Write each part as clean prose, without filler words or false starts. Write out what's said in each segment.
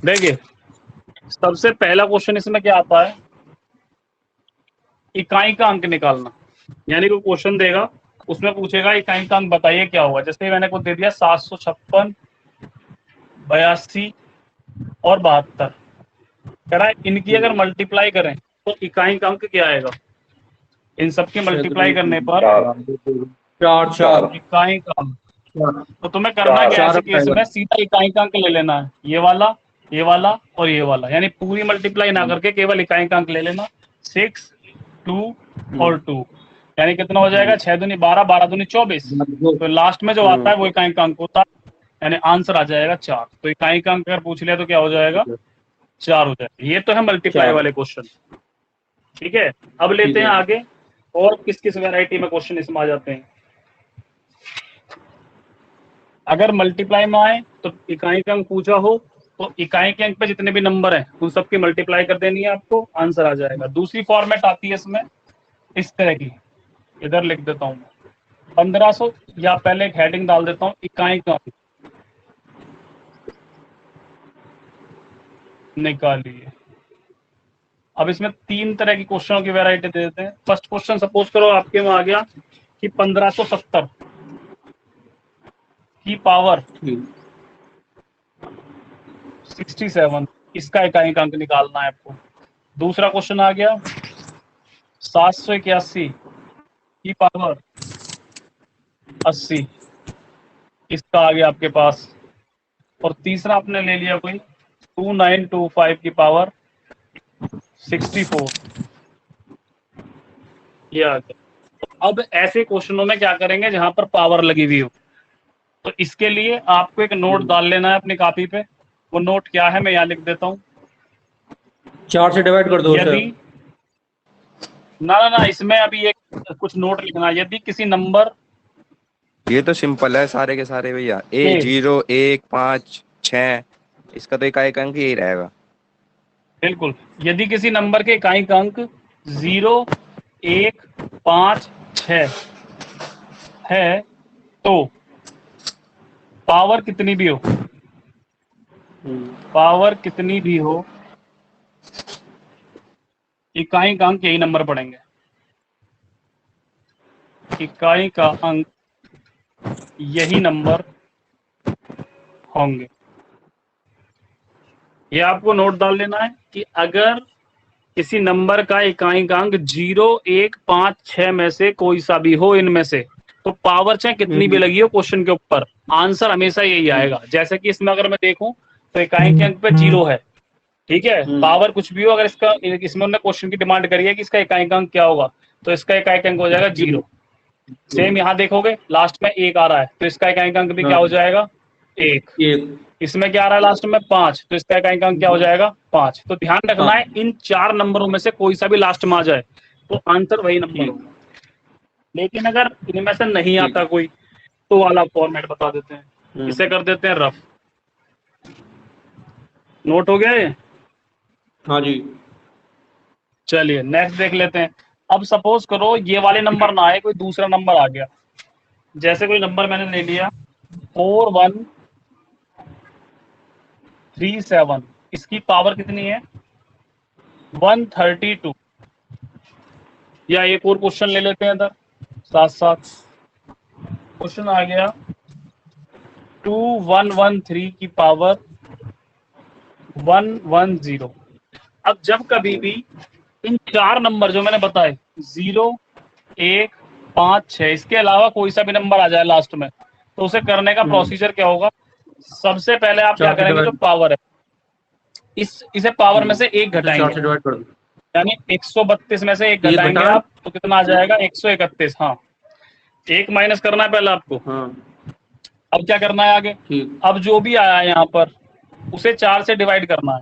देखिए सबसे पहला क्वेश्चन इसमें क्या आता है, इकाई का अंक निकालना। यानी कोई क्वेश्चन देगा, उसमें पूछेगा इकाई का अंक बताइए क्या होगा। जैसे मैंने कुछ दे दिया 756, 82 और 72, कह रहा है इनकी अगर मल्टीप्लाई करें तो इकाई का अंक क्या आएगा। इन सबकी मल्टीप्लाई करने पर 4 इकाई का अंक, तो तुम्हें करना क्या है ऐसे केस में, सीधा इकाई का अंक ले लेना है, ये वाला और ये वाला, यानी पूरी मल्टीप्लाई ना करके केवल इकाई का अंक ले लेना। 6, 2 और 2, यानी कितना हो जाएगा, 6 दूनी 12, 12 दूनी 24। तो लास्ट में जो आता है वो इकाई का अंक होता है, यानी आंसर आ जाएगा 4। तो इकाई का अंक अगर पूछ लिया तो क्या हो जाएगा, 4 हो जाएगा। ये तो है मल्टीप्लाई वाले क्वेश्चन, ठीक है। अब लेते हैं आगे, और किस किस वैरायटी में क्वेश्चन इसमें आ जाते हैं। अगर मल्टीप्लाई में आए तो इकाई का अंक पूछा हो तो इकाई के अंक पे जितने भी नंबर हैं उन सबकी मल्टीप्लाई कर देनी है आपको, आंसर आ जाएगा। दूसरी फॉर्मेट आती है इसमें इस तरह की, इधर लिख देता हूं 1500, या पहले एक हेडिंग डाल देता हूं इकाई का अंक निकालिए। अब इसमें 3 तरह की क्वेश्चनों की वैरायटी दे देते हैं। फर्स्ट क्वेश्चन सपोज करो आपके में आ गया कि 1570 की पावर 67, इसका इकाई का अंक निकालना है आपको। दूसरा क्वेश्चन आ गया 781 की पावर 80, इसका आ गया आपके पास। और तीसरा आपने ले लिया कोई 2925 की पावर 64, ये आ गया। तो अब ऐसे क्वेश्चनों में क्या करेंगे जहां पर पावर लगी हुई हो, तो इसके लिए आपको एक नोट डाल लेना है अपनी कॉपी पे। वो नोट क्या है मैं यहाँ लिख देता हूँ। 4 से डिवाइड कर दो। यदि ना इसमें अभी एक कुछ नोट लिखना, यदि किसी नंबर, ये तो सिंपल है सारे के सारे भैया, 0 1 5 6, इसका तो इकाई का अंक यही रहेगा। बिल्कुल, यदि किसी नंबर के इकाई का अंक 0 1 5 6 है तो पावर कितनी भी हो, पावर कितनी भी हो, इकाई का अंक यही नंबर पड़ेंगे। इकाई का अंक यही नंबर होंगे। ये आपको नोट डाल लेना है कि अगर किसी नंबर का इकाई का अंक 0 1 5 6 में से कोई सा भी हो इनमें से, तो पावर चाहे कितनी भी लगी हो क्वेश्चन के ऊपर, आंसर हमेशा यही आएगा। जैसे कि इसमें अगर मैं देखूं तो इकाई के अंक पे 0 है, ठीक है, पावर कुछ भी हो, अगर इसका इसमें उन्होंने क्वेश्चन की डिमांड करी है कि इसका इकाई का अंक क्या होगा, तो इसका इकाई का अंक हो जाएगा 0। सेम यहाँ देखोगे लास्ट में 1 आ रहा है तो इसका इकाई का अंक भी क्या हो जाएगा, 1। इसमें क्या आ रहा है लास्ट में 5, तो इसका इकाई का अंक क्या हो जाएगा, 5। तो ध्यान रखना है इन 4 नंबरों में से कोई सा भी लास्ट में आ जाए तो आंसर वही नंबर होगा। लेकिन अगर इनमें से नहीं आता कोई तो वाला फॉर्मेट बता देते हैं, इसे कर देते हैं रफ। नोट हो गया ये? हाँ जी। चलिए नेक्स्ट देख लेते हैं। अब सपोज करो ये वाले नंबर ना आए, कोई दूसरा नंबर आ गया। जैसे कोई नंबर मैंने ले लिया 4137, इसकी पावर कितनी है 132। या एक और क्वेश्चन ले लेते हैं इधर साथ साथ। क्वेश्चन आ गया 2113 की पावर 110। अब जब कभी भी इन 4 नंबर जो मैंने बताए 0 1 5 6 इसके अलावा कोई सा भी नंबर आ जाए लास्ट में, तो उसे करने का प्रोसीजर क्या होगा। सबसे पहले आप क्या करेंगे, जो पावर है इसे पावर में से 1 घटाएंगे, यानी 132 में से 1 घटाएंगे आप तो कितना आ जाएगा 131। हाँ 1 माइनस करना है पहले आपको। अब क्या करना है आगे, अब जो भी आया है यहाँ पर उसे 4 से डिवाइड करना है।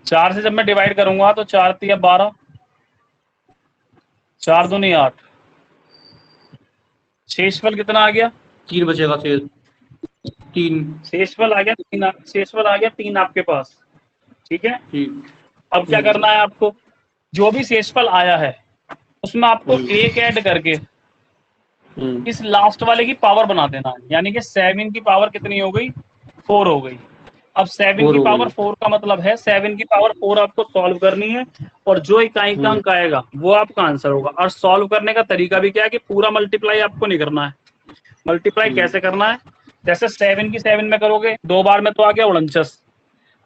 4 से जब मैं डिवाइड करूंगा तो 4 तिया 12, 4 दूनी 8, शेषफल कितना आ गया 3 बचेगा। 3 शेषफल आ गया 3, शेषफल आ गया 3 आपके पास, ठीक है। अब क्या करना है आपको, जो भी शेषफल आया है उसमें आपको 1 ऐड करके इस लास्ट वाले की पावर बना देना है, यानी कि 7 की पावर कितनी हो गई, 4 हो गई। अब 7 4 की हो पावर गई। 4 का मतलब है 7 की पावर 4 आपको सॉल्व करनी है, और जो इकाई का अंक आएगा वो आपका आंसर होगा। और सॉल्व करने का तरीका भी क्या है कि पूरा मल्टीप्लाई आपको नहीं करना है। मल्टीप्लाई कैसे करना है, जैसे 7 की 7 में करोगे, 2 बार में तो आ गया 49,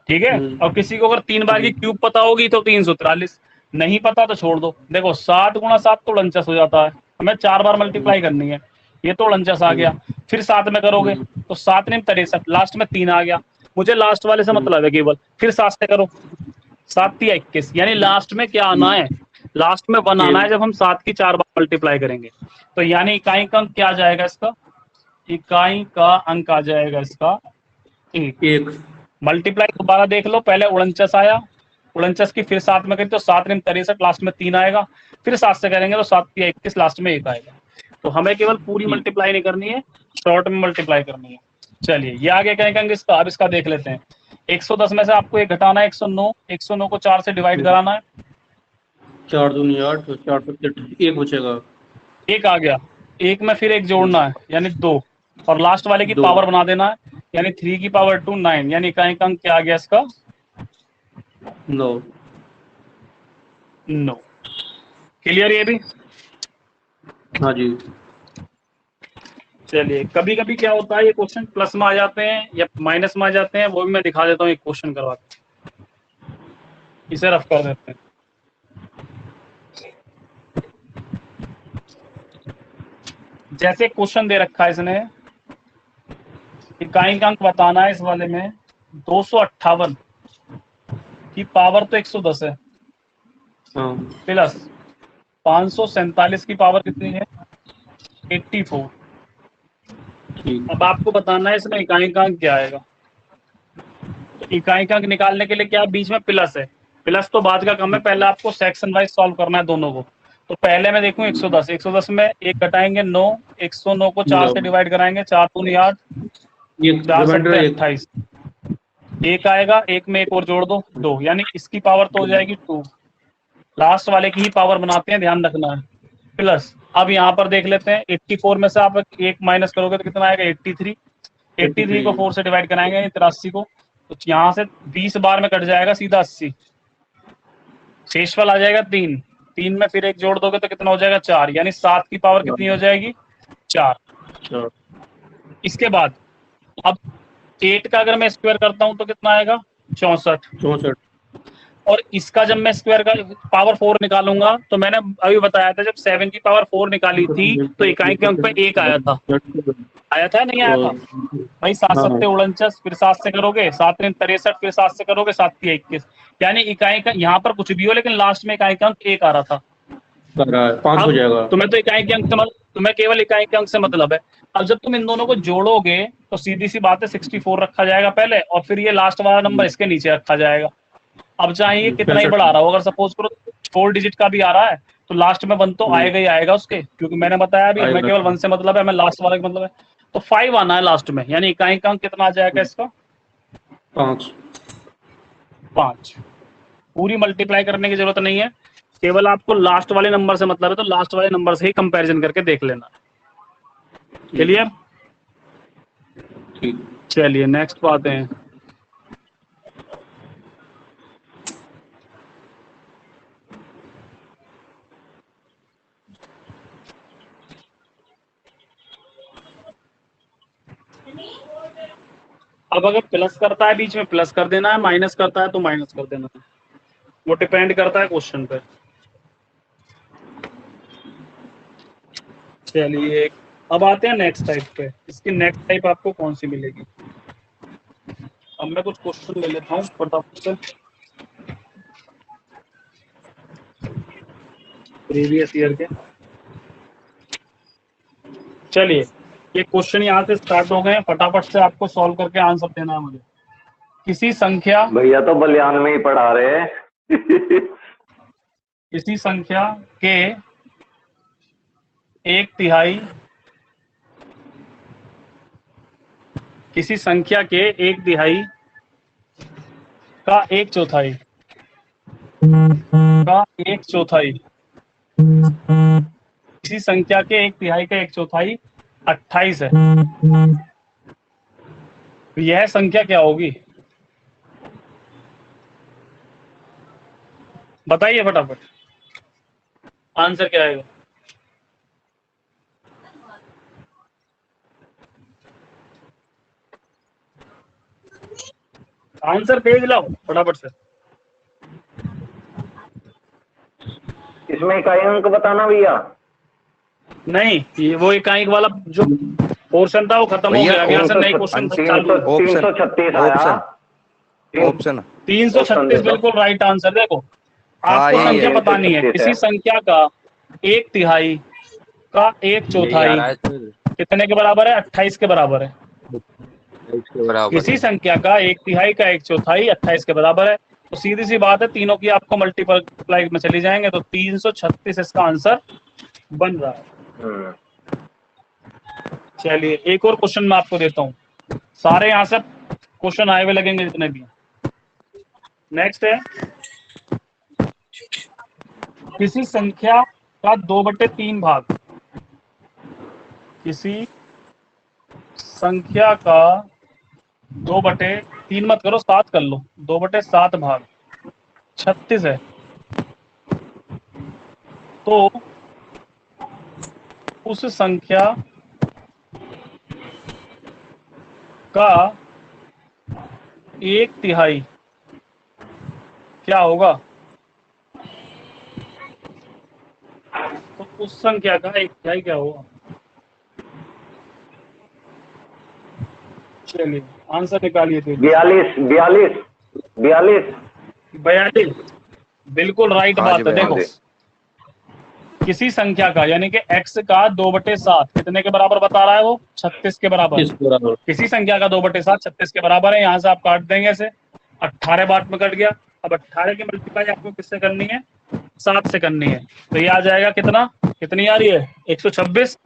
ठीक है। और किसी को अगर 3 बार की क्यूब पता होगी तो 343, नहीं पता तो छोड़ दो। देखो 7 गुणा 7 तो 49 हो जाता है, हमें 4 बार मल्टीप्लाई करनी है, ये तो 49 आ गया। फिर 7 में करोगे तो 7 ने 63, लास्ट में 3 आ गया। मुझे लास्ट वाले से मतलब है केवल। फिर 7 से करो, 7 3 21, यानी लास्ट में क्या आना है, लास्ट में 1 आना है जब हम 7 की 4 बार मल्टीप्लाई करेंगे। तो यानी इकाई का अंक क्या आ जाएगा इसका, इकाई का अंक आ जाएगा इसका 1। 1। मल्टीप्लाई दोबारा देख लो, पहले 49 आया, 49 की फिर 7 में करी तो 7 ने 63, लास्ट में 3 आएगा। फिर 7 से करेंगे तो 7 3 21, लास्ट में 1 आएगा। तो हमें केवल पूरी मल्टीप्लाई नहीं करनी है, शॉर्ट में मल्टीप्लाई करनी है। चलिए ये आगे क्या कहेंगे इसका, अब इसका देख लेते हैं। 110 में से आपको 1 घटाना है, 109, 109 को 4 से डिवाइड कराना है। 4 दूनी 8, 4 7 1 बचेगा। 1 आ गया, 1 में फिर 1 जोड़ना है यानी 2, और लास्ट वाले की 2। पावर बना देना है, यानी 3 की पावर 2 9, यानी इकाई का अंक क्या आ गया इसका 9। 9। क्लियर ये भी। हाँ जी। चलिए कभी कभी क्या होता है, ये क्वेश्चन प्लस में आ जाते हैं या माइनस में आ जाते हैं, वो भी मैं दिखा देता हूँ एक क्वेश्चन करवा के, इसे रफ कर देते हैं। जैसे क्वेश्चन दे रखा है इसने, इकाई का अंक बताना है इस वाले में, 258 की पावर तो 110 है, हाँ प्लस 547 की पावर कितनी है 84। ठीक। अब आपको बताना है इसमें इकाई का अंक क्या आएगा। तो इकाई का अंक निकालने के लिए क्या बीच में प्लस है, प्लस तो बाद का कम है, पहले आपको सेक्शन वाइज सॉल्व करना है दोनों को। तो पहले मैं देखूं 110, 110 में 1 घटाएंगे 9, 109 को 4 से डिवाइड कराएंगे, 4 दूनी 8, ये 4 रिमाइंडर सत्ते 1। 28, 1 आएगा, 1 में 1 और जोड़ दो 2, यानी इसकी पावर तो हो जाएगी 2। लास्ट वाले की ही पावर बनाते हैं, ध्यान रखना है, प्लस। अब यहाँ पर देख लेते हैं 84 में से आप 1 माइनस करोगे तो कितना आएगा 83, 83 को 4 से डिवाइड कराएंगे 83 को, तो यहाँ से 20 बार में कट जाएगा सीधा 80, शेषफल आ जाएगा 3, 3 में फिर 1 जोड़ दोगे तो कितना हो जाएगा 4, यानी 7 की पावर कितनी हो जाएगी 4। अच्छा। इसके बाद अब 8 का अगर मैं स्क्वायर करता हूं तो कितना आएगा 64, 64। और इसका जब मैं स्क्वायर का पावर 4 निकालूंगा, तो मैंने अभी बताया था जब 7 की पावर 4 निकाली थी तो इकाई के अंक पे 1 आया था, नहीं आया था भाई। 7 हाँ। सत्ते 49, फिर 7 से करोगे 7 ने 63, फिर 7 से करोगे 7 3 21, यानी इकाई का यहाँ पर कुछ भी हो लेकिन लास्ट में इकाई का अंक 1 आ रहा था। कर रहा है 5 हो अब जाएगा। तुम्हें तो इकाई के अंक से तुम्हें केवल इकाई के अंक से मतलब है। अब जब तुम इन दोनों को जोड़ोगे तो सीधी सी बात है 64 रखा जाएगा पहले, और फिर ये लास्ट वाला नंबर इसके नीचे रखा जाएगा। अब चाहे ये कितना ही 65। बड़ा रहा हो, अगर सपोज करो 4 डिजिट का भी आ रहा है तो लास्ट में 1 तो आएगा ही आएगा उसके, क्योंकि मैंने बताया अभी हमें केवल 1 से मतलब है, हमें लास्ट वाला मतलब है। तो 5 आना है लास्ट में, यानी इकाई का अंक कितना आ जाएगा इसका 5। 5। पूरी मल्टीप्लाई करने की जरूरत नहीं है, केवल आपको लास्ट वाले नंबर से मतलब है, तो लास्ट वाले नंबर से ही कंपैरिजन करके देख लेना। क्लियर। ठीक। चलिए नेक्स्ट पे आते हैं। अब अगर प्लस करता है बीच में प्लस कर देना है, माइनस करता है तो माइनस कर देना है, वो डिपेंड करता है क्वेश्चन पे। चलिए अब आते हैं नेक्स्ट टाइप पे। इसकी नेक्स्ट टाइप आपको कौन सी मिलेगी। अब मैं कुछ क्वेश्चन ले लेता हूँ फटाफट से प्रीवियस ईयर के। चलिए ये क्वेश्चन यहाँ से स्टार्ट हो गए हैं, फटाफट से आपको सॉल्व करके आंसर देना है मुझे। किसी संख्या, भैया तो बलियान में ही पढ़ा रहे हैं। किसी संख्या के 1/3, किसी संख्या के 1/3 का 1/4 का 1/4 किसी संख्या के एक तिहाई का एक चौथाई 28 है, तो यह संख्या क्या होगी? बताइए फटाफट, आंसर क्या आएगा? आंसर भेज लाओ फटाफट से। इसमें इकाई अंक बताना भैया। नहीं, ये वो इकाई वाला जो पोर्शन था वो खत्म हो भैया, गया, यहाँ से नई क्वेश्चन चालू है। 336 आया। ऑप्शन 336 बिल्कुल राइट आंसर। देखो, हाँ, आपको यही संख्या है। बतानी है, 336 किसी है। संख्या का एक तिहाई का एक चौथाई कितने के बराबर है? 28 के बराबर है। इसके बराबर किसी संख्या का एक तिहाई का एक चौथाई 28 के बराबर है, तो सीधी सी बात है, तीनों की आपको मल्टीप्लाई में चली जाएंगे, तो 336 इसका आंसर बन रहा है। चलिए एक और क्वेश्चन मैं आपको देता हूं, सारे यहां से क्वेश्चन आए हुए लगेंगे जितने भी। नेक्स्ट है, किसी संख्या का 2/3 भाग, किसी संख्या का 2/3 मत करो, 7 कर लो, 2/7 भाग 36 है, तो उस संख्या का एक तिहाई क्या होगा? तो उस संख्या का एक तिहाई क्या होगा? चलिए आंसर निकालिए। 42 बिल्कुल राइट हाँ जी बात है। भैया। देखो, किसी संख्या का यानी कि x का 2/7 कितने के बराबर बता रहा है वो? 36 के बराबर। किस बराबर? किसी संख्या का 2/7 36 के बराबर है। यहाँ से आप काट देंगे इसे, 18 बार में कट गया। अब 18 की मल्टीप्लाई आपको किससे करनी है? 7 से करनी है, तो ये आ जाएगा कितना? कितनी आ रही है? 126।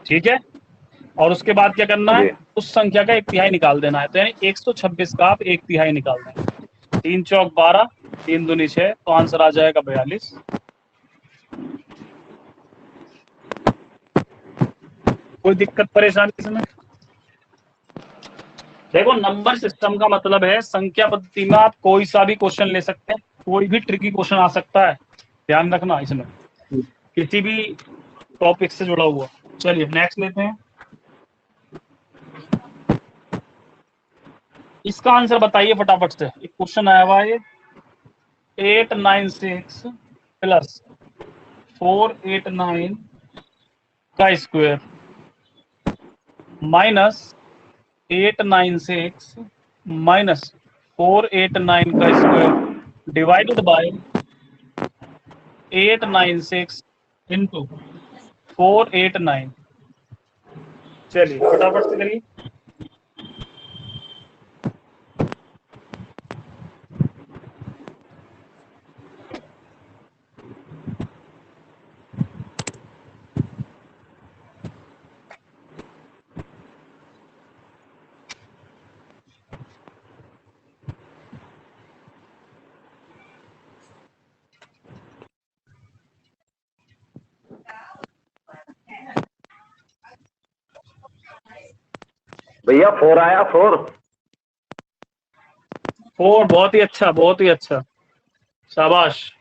ठीक है, और उसके बाद क्या करना है? उस संख्या का एक तिहाई निकाल देना है, तो यानी 126 का आप एक तिहाई निकाल देंगे। 3 चौक 12, 3 दूनी 6, तो आंसर आ जाएगा 42। कोई दिक्कत परेशानी इसमें? देखो, नंबर सिस्टम का मतलब है संख्या पद्धति में आप कोई सा भी क्वेश्चन ले सकते हैं, कोई भी ट्रिकी क्वेश्चन आ सकता है, ध्यान रखना इसमें, किसी भी टॉपिक से जुड़ा हुआ। चलिए नेक्स्ट लेते हैं। इसका आंसर बताइए फटाफट से, एक क्वेश्चन आया हुआ है, 896 प्लस 489 का स्क्वायर माइनस 896 माइनस 489 का स्क्वायर डिवाइडेड बाय 896 इंटू 489। चलिए फटाफट से करिए। भैया 4 आया, 4। 4, बहुत ही अच्छा, बहुत ही अच्छा, शाबाश।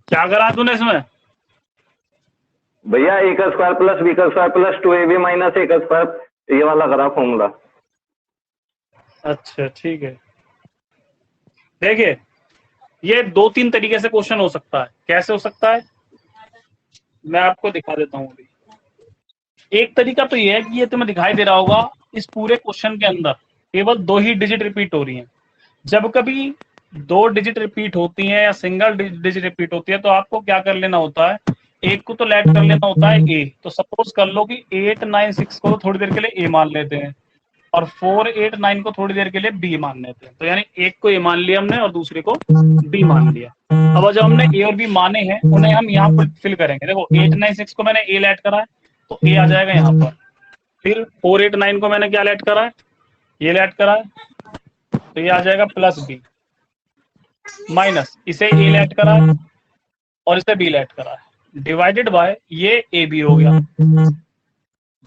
क्या करा तूने इसमें? भैया ए का स्क्वायर प्लस बी का स्क्वायर प्लस 2ab माइनस ए का स्क्वायर, ये वाला करा फॉर्मूला। अच्छा ठीक है। देखिए, ये 2-3 तरीके से क्वेश्चन हो सकता है। कैसे हो सकता है मैं आपको दिखा देता हूँ अभी। एक तरीका तो ये है कि ये तुम्हें दिखाई दे रहा होगा, इस पूरे क्वेश्चन के अंदर केवल 2 ही डिजिट रिपीट हो रही हैं। जब कभी 2 डिजिट रिपीट होती हैं या सिंगल डिजिट रिपीट होती है, तो आपको क्या कर लेना होता है? एक को तो लेट कर लेना होता है ए। तो सपोज कर लो कि 896 को थोड़ी देर के लिए ए मान लेते हैं और 489 को थोड़ी देर के लिए बी मान लेते हैं। तो यानी एक को ए मान लिया हमने और दूसरे को बी मान लिया। अब जब हमने ए और बी माने हैं, उन्हें हम यहाँ पर फिल करेंगे। देखो, 896 को मैंने ए लेट करा है, तो ए आ जाएगा यहाँ पर। फिर 489 को मैंने क्या लेट करा है? ये लेट करा है, तो ये आ जाएगा प्लस बी। माइनस इसे ए लेट करा है, और इसे बी लेट करा है, डिवाइडेड बाय ये ए बी हो गया।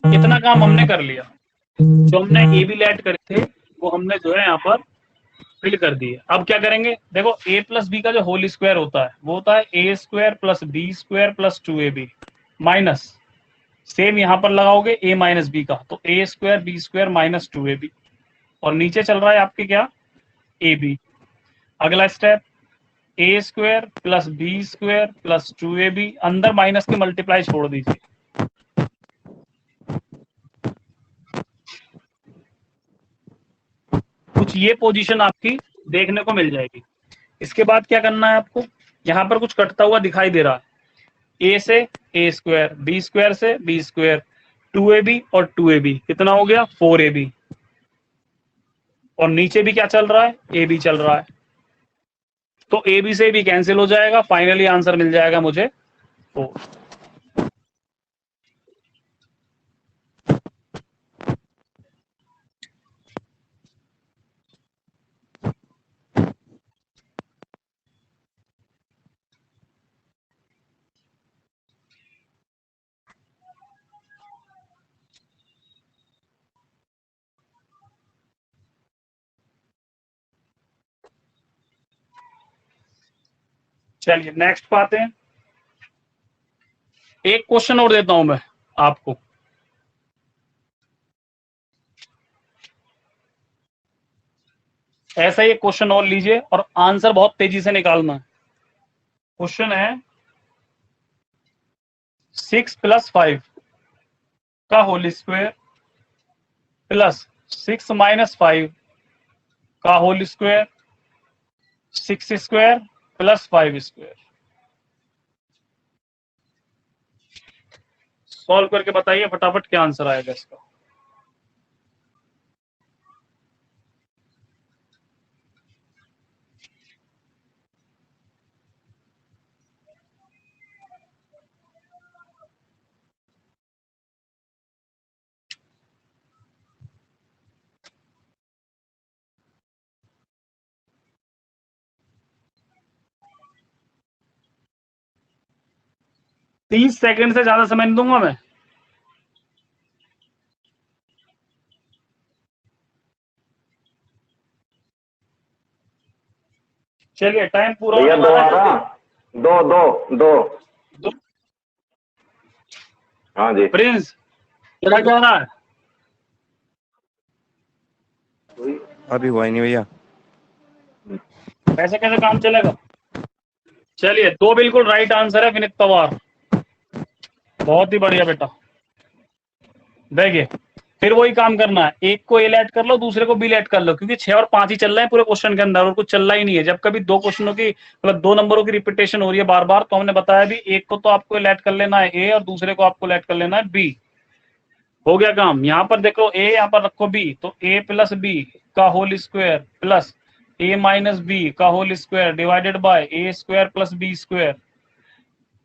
इतना काम हमने कर लिया। जो हमने ए बी लेट करे थे वो हमने जो है यहाँ पर फिल कर दिए। अब क्या करेंगे, देखो a प्लस बी का जो होल स्क्वायर होता है वो होता है A square plus B square plus 2ab minus, same यहां पर लगाओगे a माइनस बी का, तो A square B square minus 2ab, और नीचे चल रहा है आपके क्या, ए बी। अगला step A square plus B square plus 2ab, अंदर माइनस के मल्टीप्लाई छोड़ दीजिए। कुछ ये पोजीशन आपकी देखने को मिल जाएगी। इसके बाद क्या करना है आपको, यहां पर कुछ कटता हुआ दिखाई दे रहा है, ए से ए स्क्वायर, बी स्क्वायर से बी स्क्वायर, 2ab और 2ab, कितना हो गया 4ab, और नीचे भी क्या चल रहा है, ए बी चल रहा है, तो ए बी से भी कैंसिल हो जाएगा, फाइनली आंसर मिल जाएगा मुझे 4। चलिए नेक्स्ट पे आते हैं। एक क्वेश्चन और देता हूं मैं आपको, ऐसा ही एक क्वेश्चन और लीजिए और आंसर बहुत तेजी से निकालना है। क्वेश्चन है 6 + 5 का होल स्क्वायर प्लस 6 - 5 का whole square, 6 square plus 5 square. Solve करके बताइए फटाफट क्या आंसर आएगा इसका। तीस सेकंड से ज्यादा समय नहीं दूंगा मैं। चलिए टाइम पूरा भैया होने वाला है, दोबारा, जल्दी। दो दो दो दो। हाँ जी। प्रिंस तेरा क्या रहा है? अभी हुआ ही नहीं भैया। ऐसे कैसे काम चलेगा। चलिए दो बिल्कुल राइट आंसर है विनीत पवार, बहुत ही बढ़िया बेटा। देखिए फिर वही काम करना है, एक को ए लेट कर लो, दूसरे को बी लेट कर लो, क्योंकि 6 और 5 ही चल रहे हैं पूरे क्वेश्चन के अंदर और कुछ चल रहा ही नहीं है। जब कभी दो क्वेश्चनों की मतलब दो नंबरों की रिपीटेशन हो रही है बार बार, तो हमने बताया भी एक को तो आपको लेट कर लेना है ए और दूसरे को आपको लेट कर लेना है बी। हो गया काम। यहाँ पर देखो ए, यहाँ पर रखो बी, तो ए प्लस बी का whole square plus A minus B का whole square divided by A square plus B square.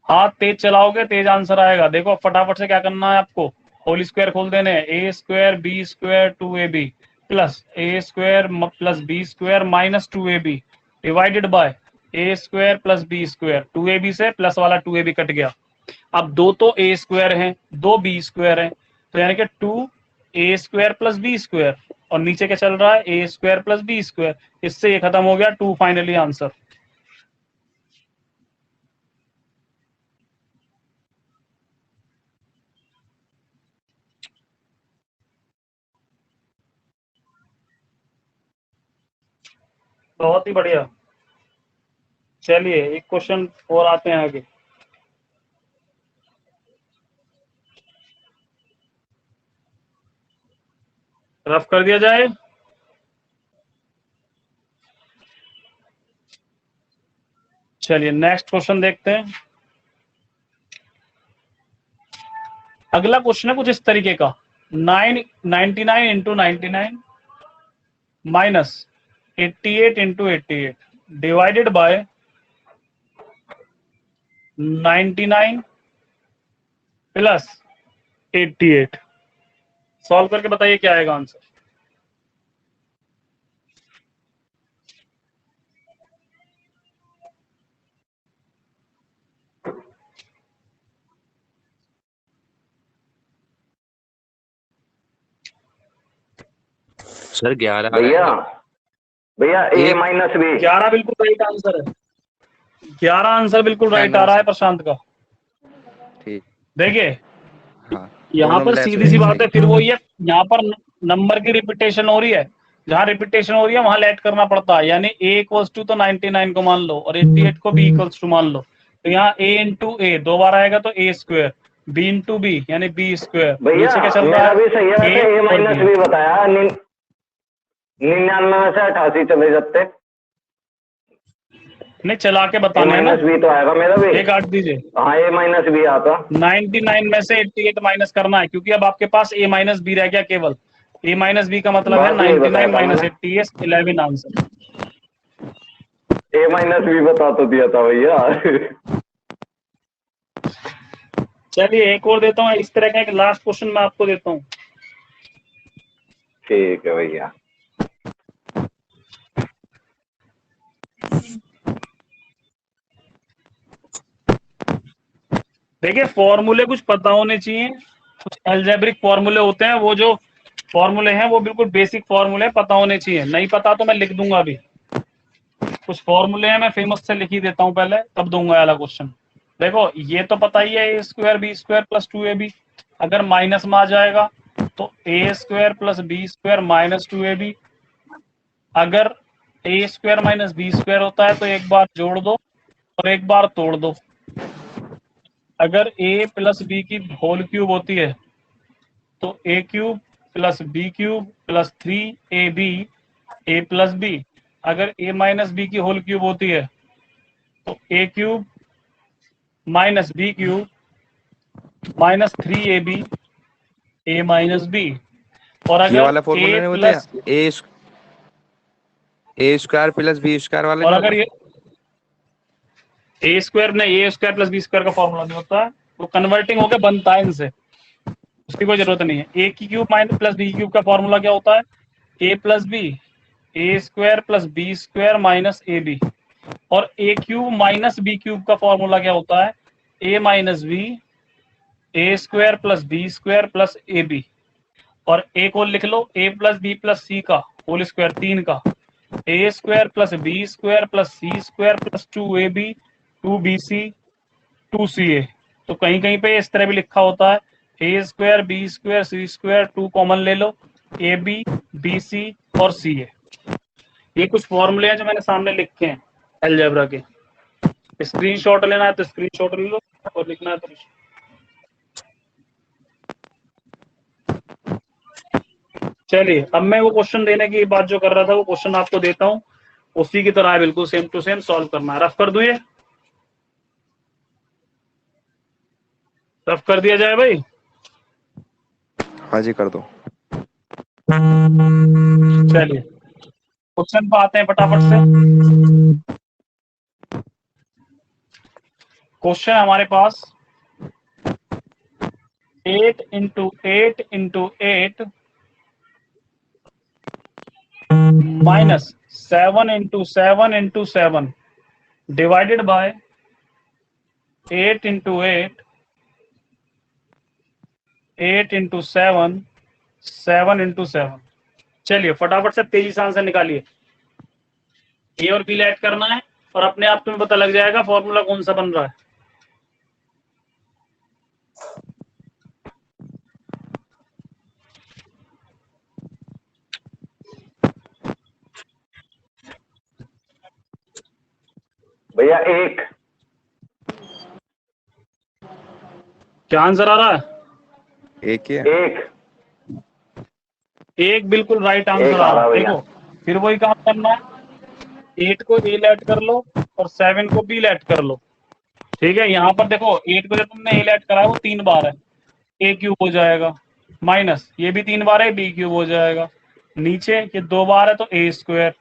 हाथ तेज चलाओगे तेज आंसर आएगा। देखो फटाफट से क्या करना है आपको, होल स्क्वायर खोल देने हैं, A square B square 2ab plus A square plus B square minus 2ab divided by A square plus B square. 2ab से प्लस वाला 2ab कट गया। अब दो तो ए स्क्वायर है, दो बी स्क्वायर है, तो यानी कि 2a square plus B square, और नीचे क्या चल रहा है A square plus B square. इससे ये खत्म हो गया 2 फाइनली आंसर। बहुत ही बढ़िया। चलिए एक क्वेश्चन और आते हैं आगे। रफ कर दिया जाए। चलिए नेक्स्ट क्वेश्चन देखते हैं। अगला क्वेश्चन है कुछ इस तरीके का, 99 into 99 minus 88 into 88 divided by 99 plus 88। Solve करके बताइए क्या आएगा आंसर। सर 11 भैया भैया ए एक- माइनस बी 11 बिल्कुल राइट आंसर है। 11 आंसर बिल्कुल राइट आ रहा है प्रशांत का। ठीक। देखिए हाँ यहाँ दोनों पर में less सीधी हो सी जाएगी, बात है, सही। फिर वो ये यहाँ पर नंबर की रिपीटेशन हो रही है, जहाँ रिपीटेशन हो रही है वहां लेट करना पड़ता है। यानी a इक्वल्स टू तो 99 को मान लो और 88 को b इक्वल्स टू मान लो, तो यहाँ a इंटू ए 2 बार आएगा तो a square, b into B यानी b स्क्वायर। भैया नीचे क्या चल रहा मेरा है? भी सही है वैसे, ए और माइनस b। बी बताया 99 में से 88 चले जाते, नहीं चला के ए बताना है ना, माइनस बी तो आएगा मेरा भी। ये काट दीजिए। हाँ ए माइनस बी आता। 99 में से 88 माइनस करना है, क्योंकि अब आपके पास a माइनस बी रह गया केवल। a माइनस बी का मतलब है बात नहीं बताया 99 था माइनस मैंने। 88 11 आंसर। ए माइनस बी बता तो दिया था भैया। चलिए एक और देता हूँ इस तरह का, एक लास्ट क्वेश्चन मैं आपको देता हूँ। ठीक है भैया। देखिए फॉर्मूले कुछ पता होने चाहिए, कुछ एल्जेब्रिक फॉर्मूले होते हैं, वो जो फॉर्मूले हैं वो बिल्कुल बेसिक फॉर्मूले पता होने चाहिए। नहीं पता तो मैं लिख दूंगा अभी, कुछ फॉर्मूले हैं मैं फेमस से लिख ही देता हूँ पहले, तब दूंगा वाला क्वेश्चन। देखो ये तो पता ही है A square B square plus 2ab, अगर माइनस में आ जाएगा तो A square plus B square minus 2ab। अगर A square minus B square होता है तो एक बार जोड़ दो और एक बार तोड़ दो। अगर a प्लस बी की होल क्यूब होती है तो a cube plus B cube plus 3ab a plus B. अगर a माइनस बी की होल क्यूब होती है तो a cube minus B cube minus 3ab a minus B. और ये अगर वाला a फॉर्मूला नहीं प्लस, बोलते A square plus B square वाला और नहीं अगर होता? ये a स्क्वायर नहीं, a square plus B square का फॉर्मूला नहीं होता है, वो कन्वर्टिंग होकर बनता है इनसे, उसकी कोई जरूरत नहीं है। ए की cube minus plus B cube का फॉर्मूला क्या होता है? A plus B, A square plus B square minus A B. और A cube minus B cube का फॉर्मूला क्या होता है? A minus B, A square plus B square plus A B. और एक और लिख लो, A plus B plus C का होल स्क्वायर 3 का, A square plus B square plus C square plus 2ab 2bc 2ca। तो कहीं कहीं पे इस तरह भी लिखा होता है, A square B square C square 2 common ले लो, ए बी बी सी और सी ए। ये कुछ फॉर्मूले हैं जो मैंने सामने लिखे हैं अलजेब्रा के। स्क्रीनशॉट लेना है तो स्क्रीनशॉट ले लो और लिखना है तो लिखो। चलिए अब मैं वो क्वेश्चन देने की बात जो कर रहा था वो क्वेश्चन आपको देता हूँ, उसी की तरह है बिल्कुल सेम टू सेम सॉल्व करना है। रफ कर दूं, ये रफ कर दिया जाए भाई? हाँ जी कर दो। चलिए क्वेश्चन पे आते हैं फटाफट से। क्वेश्चन हमारे पास 8 into 8 into 8 minus 7 into 7 into 7 divided by 8 into 8 8 into 7 7 into 7। चलिए फटाफट से तेजी से आंसर निकालिए। ए और बी ऐड करना है और अपने आप तुम्हें पता लग जाएगा फॉर्मूला कौन सा बन रहा है। भैया एक। क्या आंसर आ रहा है? एक ही है। एक एक बिल्कुल राइट आंसर एक आ आ रहा रहा है। भैया। देखो फिर वही काम करना है, 8 को ए ऐड कर लो और 7 को बी ऐड कर लो। ठीक है, यहाँ पर देखो 8 को जो तुमने ए ऐड करा है वो 3 बार है, ए क्यूब हो जाएगा, माइनस ये भी 3 बार है बी क्यूब हो जाएगा, नीचे ये 2 बार है तो ए स्क्वायर,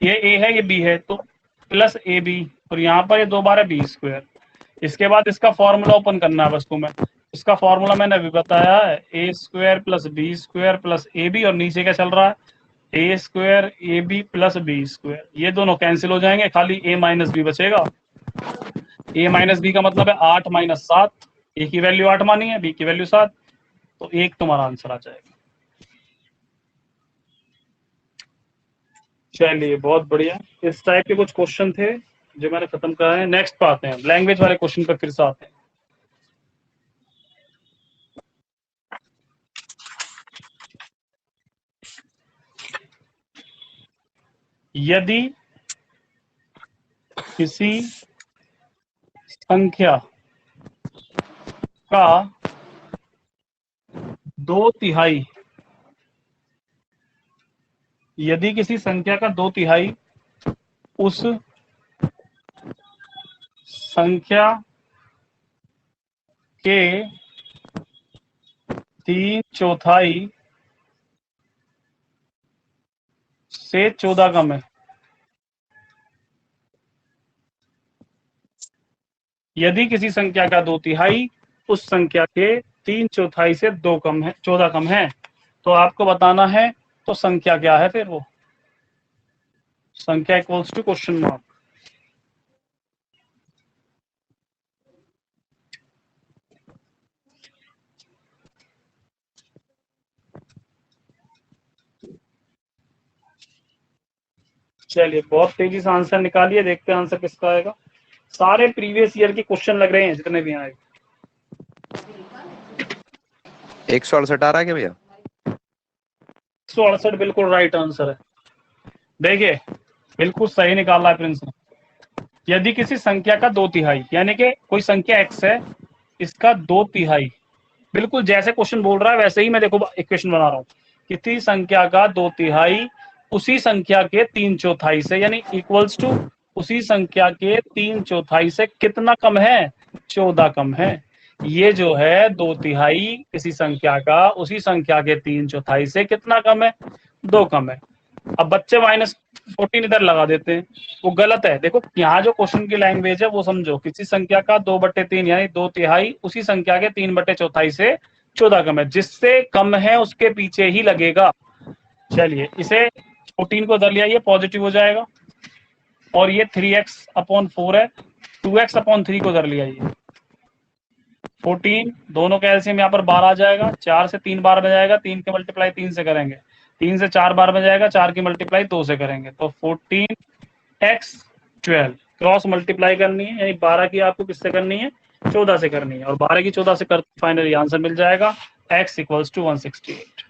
ये ए है ये बी है तो प्लस ए बी, और यहाँ पर ये 2 बार है बी स्क्वायर। इसके बाद इसका फॉर्मूला ओपन करना है बस तुम्हें। इसका फॉर्मूला मैंने अभी बताया है, A square plus B square plus A B, और नीचे क्या चल रहा है? A square A B plus B square. ये दोनों कैंसिल हो जाएंगे, खाली ए माइनस बी बचेगा। ए माइनस बी का मतलब है 8 माइनस 7, ए की वैल्यू 8 मानी है, बी की वैल्यू 7, तो 1 तुम्हारा आंसर आ जाएगा। चलिए बहुत बढ़िया। इस टाइप के कुछ क्वेश्चन थे जो मैंने खत्म कराए हैं। नेक्स्ट पे आते हैं, लैंग्वेज वाले क्वेश्चन पे फिर से आते हैं। यदि किसी संख्या का 2/3, यदि किसी संख्या का 2/3 उस संख्या के 3/4 से 14 कम है। यदि किसी संख्या का 2/3 उस संख्या के 3/4 से 2 कम है, 14 कम है, तो आपको बताना है तो संख्या क्या है। फिर वो संख्या इक्वल्स टू क्वेश्चन मार्क। चलिए बहुत तेजी से आंसर निकालिए, देखते हैं आंसर किसका आएगा। सारे प्रीवियस ईयर के क्वेश्चन लग रहे हैं जितने भी आए। 168 आ रहा है क्या भैया? 168 बिल्कुल राइट आंसर है। देखिए बिल्कुल सही निकाला है प्रिंस ने। यदि किसी संख्या का 2/3 यानी कि कोई संख्या x है, इसका 2/3, बिल्कुल जैसे क्वेश्चन बोल रहा है वैसे ही मैं देखो इक्वेशन बना रहा हूँ। किसी संख्या का 2/3 उसी संख्या के 3/4 से, यानी इक्वल्स टू उसी संख्या के 3/4 से कितना कम है? 14 कम है। ये जो है 2/3 किसी संख्या का उसी संख्या के 3/4 से कितना कम है? 2 कम है। अब बच्चे -14 इधर लगा देते हैं, वो गलत है। देखो यहाँ जो क्वेश्चन की लैंग्वेज है वो समझो। किसी संख्या का 2/3 यानी 2/3 उसी संख्या के 3/4 से 14 कम है। जिससे कम है उसके पीछे ही लगेगा। चलिए इसे 14 को उधर लिया, ये पॉजिटिव हो जाएगा, और ये 3x/4 है। 2x/3 को उधर लिया, ये 14, दोनों का एलसीएम यहाँ पर 12 आ जाएगा। 4 से 3 बार में जाएगा, 3 के मल्टीप्लाई 3 से करेंगे। 3 से 4 बार में जाएगा, 4 की मल्टीप्लाई 2 से करेंगे। तो 14x12 क्रॉस मल्टीप्लाई करनी है, यानी 12 की आपको किससे करनी है? 14 से करनी है, और 12 की 14 से कर फाइनली आंसर मिल जाएगा x इक्वल्स टू 168।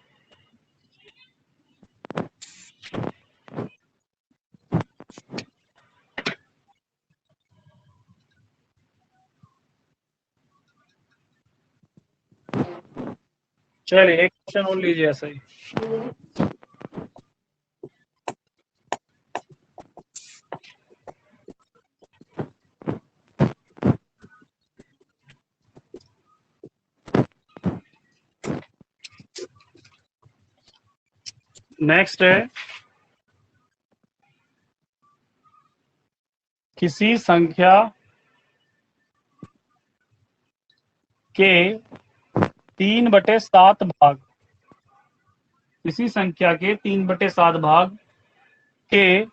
चलिए एक क्वेश्चन और लीजिए ऐसा ही। नेक्स्ट है, किसी संख्या के 3/7 भाग, किसी संख्या के 3/7 भाग के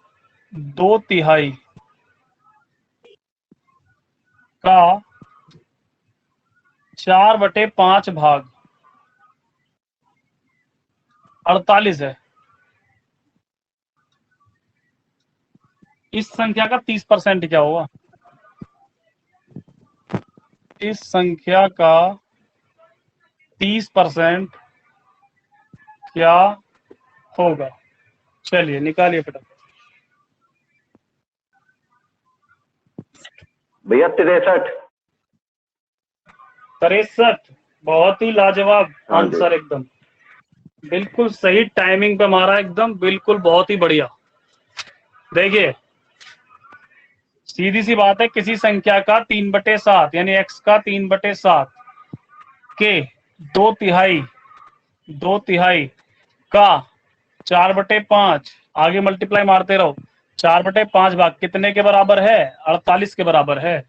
2/3 का 4/5 भाग 48 है। इस संख्या का 30% क्या होगा? इस संख्या का 30% क्या होगा? चलिए निकालिए फटाफट। भैया 63। 63, बहुत ही लाजवाब हाँ जी। आंसर, एकदम बिल्कुल सही टाइमिंग पे मारा, एकदम बिल्कुल बहुत ही बढ़िया। देखिए सीधी सी बात है, किसी संख्या का 3/7 यानी x का 3/7 के 2/3 का 4/5, आगे मल्टीप्लाई मारते रहो, 4/5 भाग कितने के बराबर है? 48 के बराबर है।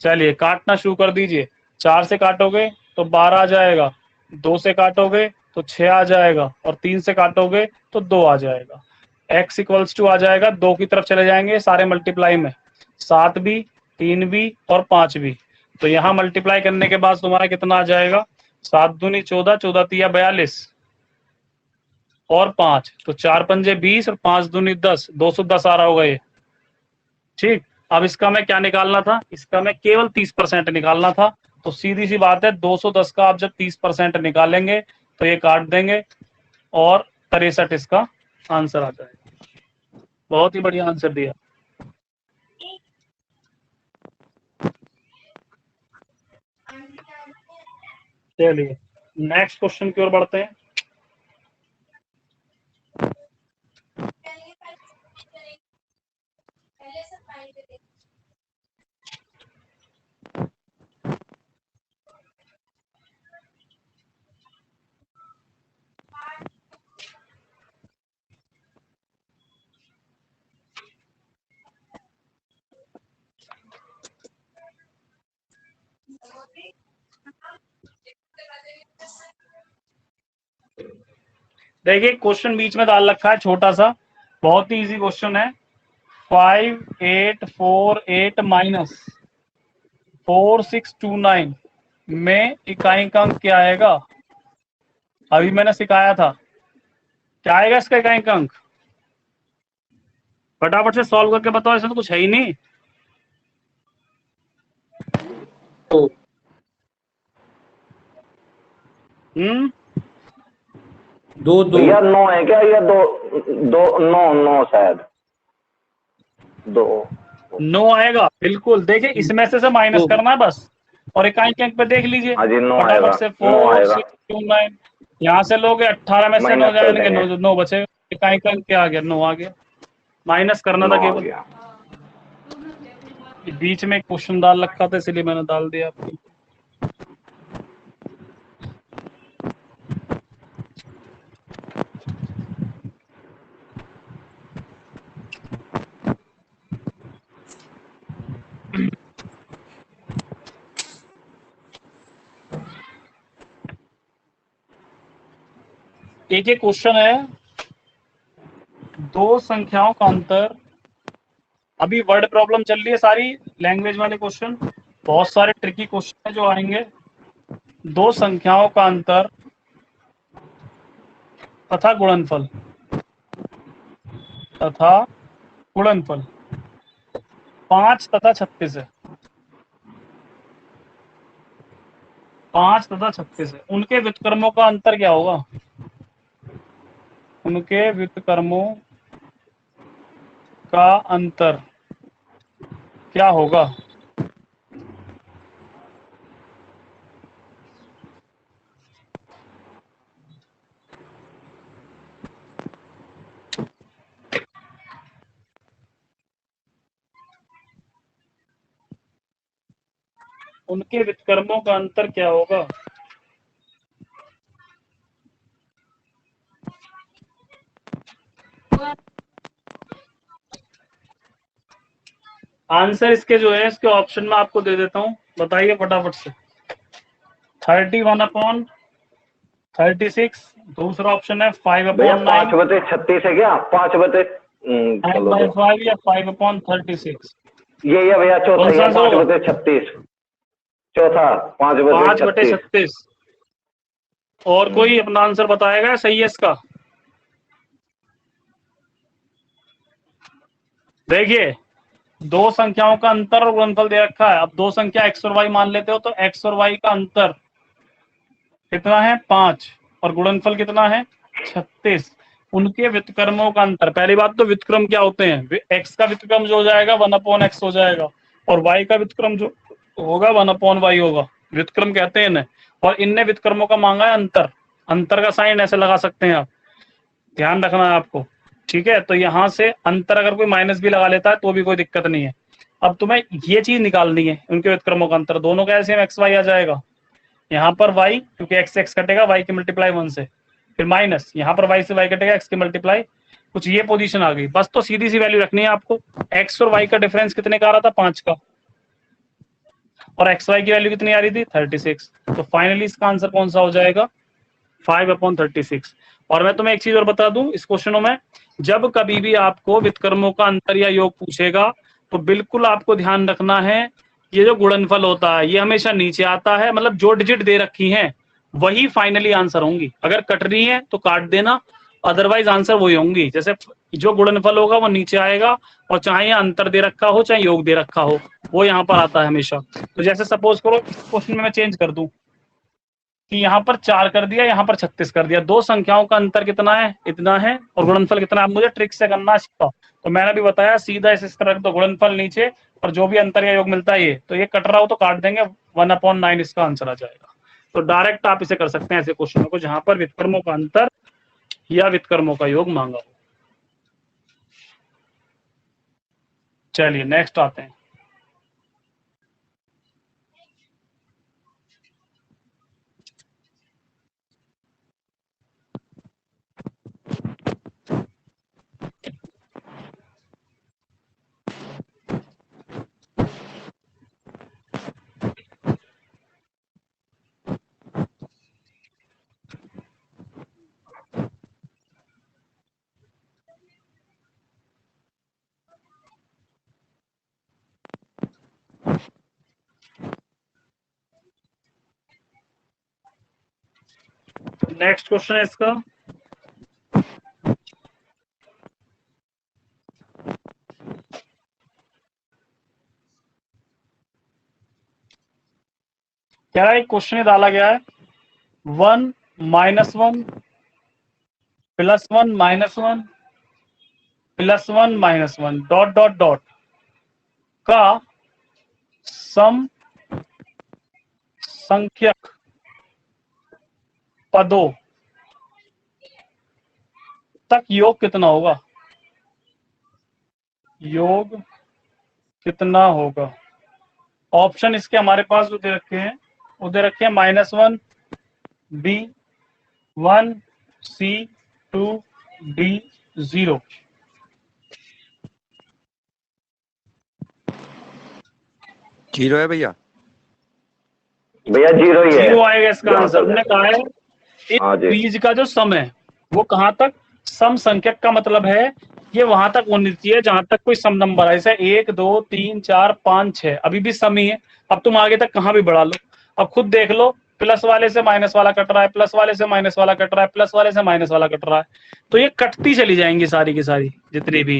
चलिए काटना शुरू कर दीजिए। 4 से काटोगे तो 12 आ जाएगा, 2 से काटोगे तो 6 आ जाएगा, और 3 से काटोगे तो 2 आ जाएगा। x इक्वल्स टू आ जाएगा, 2 की तरफ चले जाएंगे सारे मल्टीप्लाई में, 7 भी, 3 भी और 5 भी। तो यहाँ मल्टीप्लाई करने के बाद तुम्हारा कितना आ जाएगा? 7 दूनी 14, 14 तिया 42, और 5, तो 4 पंजे 20 और 5 दूनी 10, 210 आ रहा होगा ये। ठीक, अब इसका मैं क्या निकालना था, इसका मैं केवल 30% निकालना था। तो सीधी सी बात है, 210 का आप जब 30% निकालेंगे तो ये काट देंगे और 63 इसका आंसर आ जाएगा। बहुत ही बढ़िया आंसर दिया। चलिए नेक्स्ट क्वेश्चन की ओर बढ़ते हैं। देखिए क्वेश्चन बीच में डाल रखा है छोटा सा, बहुत ही इजी क्वेश्चन है। 5848 माइनस 4629 में इकाई-अंक क्या आएगा? अभी मैंने सिखाया था, क्या आएगा इसका इकाई-अंक? फटाफट से सॉल्व करके बताओ, ऐसा तो कुछ है ही नहीं। तो दो दो भैया 9 है क्या, या 2 2 9 9 शायद 2। 9 आएगा बिल्कुल। देखिए इसमें से माइनस करना है बस, और इकाई के अंक पे देख लीजिए हाँ जी 9 आएगा, फटाफट से। 9 आएगा 4629 यहाँ से लोगे 18 में से 9 माइनस कर जाएंगे, देंगे। 9 बचेगा। इकाई का अंक क्या आ गया? 9 आ गया। माइनस करना 9 था आ केवल। गया। बीच में एक क्वेश्चन डाल रखा था इसलिए मैंने डाल दिया आपको। एक क्वेश्चन है, दो संख्याओं का अंतर। अभी वर्ड प्रॉब्लम चल रही है सारी, लैंग्वेज वाले क्वेश्चन, बहुत सारे ट्रिकी क्वेश्चन है जो आएंगे। दो संख्याओं का अंतर तथा गुणनफल, तथा गुणनफल 5 तथा 36 है। 5 तथा 36 है, उनके व्युत्क्रमों का अंतर क्या होगा? उनके व्युत्क्रमों का अंतर क्या होगा? उनके व्युत्क्रमों का अंतर क्या होगा? आंसर इसके जो है, इसके ऑप्शन में आपको दे देता हूं, बताइए फटाफट से। 31/36, दूसरा ऑप्शन है भैया 5/9, 5/36 है क्या? 5/, चलो 5/5 या 5/36। ये भैया चौथा कौन ही सा है, आंसर होगा? 5/36 चौथा, 5/36। 5/36। और कोई अपना आंसर बताएगा सही है इसका? देखिए दो संख्याओं का अंतर और गुणनफल दे रखा है। अब दो संख्या x और y मान लेते हो तो x और y का अंतर कितना है? 5, और गुणनफल कितना है? 36। उनके व्युत्क्रमों का अंतर, पहली बात तो व्युत्क्रम क्या होते हैं? x का व्युत्क्रम जो हो जाएगा 1/x हो जाएगा, और y का व्युत्क्रम जो होगा 1/y होगा। व्युत्क्रम कहते हैं इन्हें। और इनने व्युत्क्रमों का मांगा है अंतर। अंतर का साइन ऐसे लगा सकते हैं आप, ध्यान रखना है आपको, ठीक है? तो यहां से अंतर अगर कोई माइनस भी लगा लेता है तो भी कोई दिक्कत नहीं है। अब तुम्हें ये चीज निकालनी है, उनके व्युत्क्रमों का अंतर। दोनों का ऐसे एक्स वाई आ जाएगा, यहाँ पर y, क्योंकि x से x कटेगा, y की मल्टीप्लाई 1 से, फिर माइनस यहाँ पर y से y कटेगा, x की मल्टीप्लाई कुछ ये पोजीशन आ गई। बस तो सीधी सी वैल्यू रखनी है आपको। x और y का डिफरेंस कितने का आ रहा था? 5 का, और एक्स वाई की वैल्यू कितनी आ रही थी? 36। तो फाइनली इसका आंसर कौन सा हो जाएगा? 5/36। और मैं तुम्हें एक चीज और बता दूं, इस क्वेश्चनों में जब कभी भी आपको व्युत्क्रमों का अंतर या योग पूछेगा तो बिल्कुल आपको ध्यान रखना है, ये जो गुणनफल होता है ये हमेशा नीचे आता है, मतलब जो डिजिट दे रखी हैं वही फाइनली आंसर होंगी। अगर कट रही है तो काट देना, अदरवाइज आंसर वही होंगी। जैसे जो गुणनफल होगा वो नीचे आएगा, और चाहे यहाँ अंतर दे रखा हो चाहे योग दे रखा हो, वो यहाँ पर आता है हमेशा। तो जैसे सपोज करो इस क्वेश्चन में मैं चेंज कर दूं कि यहाँ पर 4 कर दिया, यहाँ पर 36 कर दिया, दो संख्याओं का अंतर कितना है, इतना है, और गुणनफल कितना है। अब मुझे ट्रिक से करना है सीधा, तो मैंने भी बताया सीधा इस तरह रख दो, गुणनफल नीचे और जो भी अंतर या योग मिलता है ये, तो ये कट रहा हो तो काट देंगे, 1/9 इसका आंसर आ जाएगा। तो डायरेक्ट आप इसे कर सकते हैं ऐसे क्वेश्चनों को जहां पर व्युत्क्रमों का अंतर या व्युत्क्रमों का योग मांगा हो। चलिए नेक्स्ट आते हैं। नेक्स्ट क्वेश्चन है इसका, क्या एक क्वेश्चन डाला गया है 1 -1 +1 -1 +1 -1 डॉट डॉट डॉट का सम संख्यक पदों तक योग कितना होगा, योग कितना होगा। ऑप्शन इसके हमारे पास जो दे रखे हैं वो दे रखे हैं -1 B1 C2 D0। जीरो है भैया। भैया जीरो ही है। जीरो आएगा इसका आंसर। हमने कहा है इस हाँ जी। बीज का जो सम है वो कहां तक, सम संख्यक का मतलब है ये वहां तक होनी चाहिए जहां तक कोई सम नंबर है, जैसे 1 2 3 4 5 6 अभी भी सम ही है। अब तुम आगे तक कहां भी बढ़ा लो, अब खुद देख लो, प्लस वाले से माइनस वाला कट रहा है, प्लस वाले से माइनस वाला कट रहा है, प्लस वाले से माइनस वाला कट रहा है, तो ये कटती चली जाएंगी सारी की सारी, जितनी भी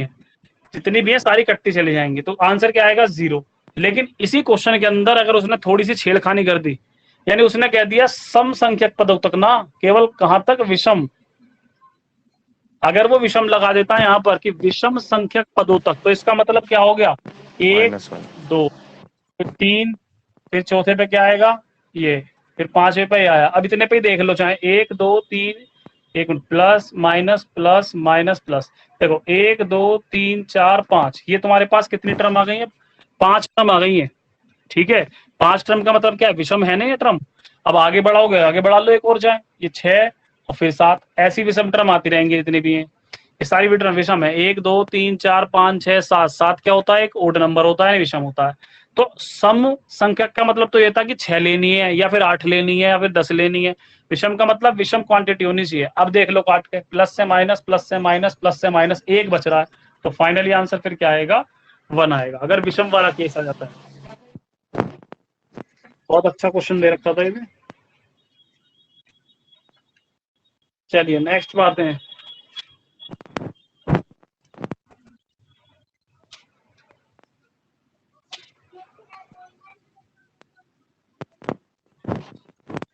है सारी कटती चली जाएंगी। तो आंसर क्या आएगा 0। लेकिन इसी क्वेश्चन के अंदर अगर उसने थोड़ी सी छेड़खानी कर दी, यानी उसने कह दिया सम संख्यक पदों तक ना, केवल कहां तक, विषम, अगर वो विषम लगा देता है यहाँ पर कि विषम संख्यक पदों तक, तो इसका मतलब क्या हो गया, 1 -1 2 फिर 3 फिर चौथे पे क्या आएगा ये, फिर पांचवे पे आया। अब इतने पे ही देख लो, चाहे 1 2 3, एक plus minus plus minus plus, देखो 1 2 3 4 5, ये तुम्हारे पास कितनी टर्म आ गई है, 5 टर्म आ गई है। ठीक है, 5 टर्म का मतलब क्या है, विषम है ना ये टर्म। अब आगे बढ़ाओगे, आगे बढ़ा लो एक और, जाए ये 6 और फिर 7, ऐसी विषम टर्म आती रहेंगी जितनी भी हैं, ये सारी भी टर्म विषम है। 1 2 3 4 5 6 7, 7 क्या होता है, एक ओड नंबर होता है, विषम होता है। तो सम संख्यक का मतलब तो ये था कि 6 लेनी है या फिर 8 लेनी है या फिर 10 लेनी है। विषम का मतलब विषम क्वांटिटी होनी चाहिए। अब देख लो काट के, प्लस से माइनस प्लस से माइनस प्लस से माइनस, एक बच रहा है, तो फाइनली आंसर फिर क्या आएगा, 1 आएगा, अगर विषम वाला केस आ जाता है। बहुत अच्छा क्वेश्चन दे रखा था ये। चलिए नेक्स्ट बात है,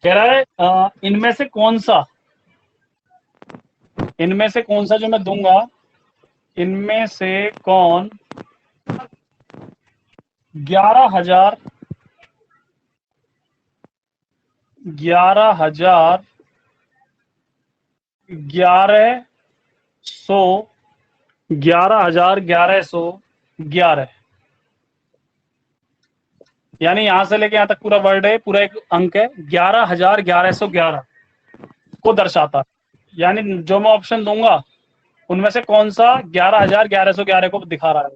कह रहा है इनमें से कौन सा जो मैं दूंगा, इनमें से कौन 11,000 11,000 1100 11,1111, यानी यहां से लेके यहां तक पूरा वर्ड है, पूरा एक अंक है, 11,1111 को दर्शाता है। यानी जो मैं ऑप्शन दूंगा उनमें से कौन सा 11,1111 को दिखा रहा है।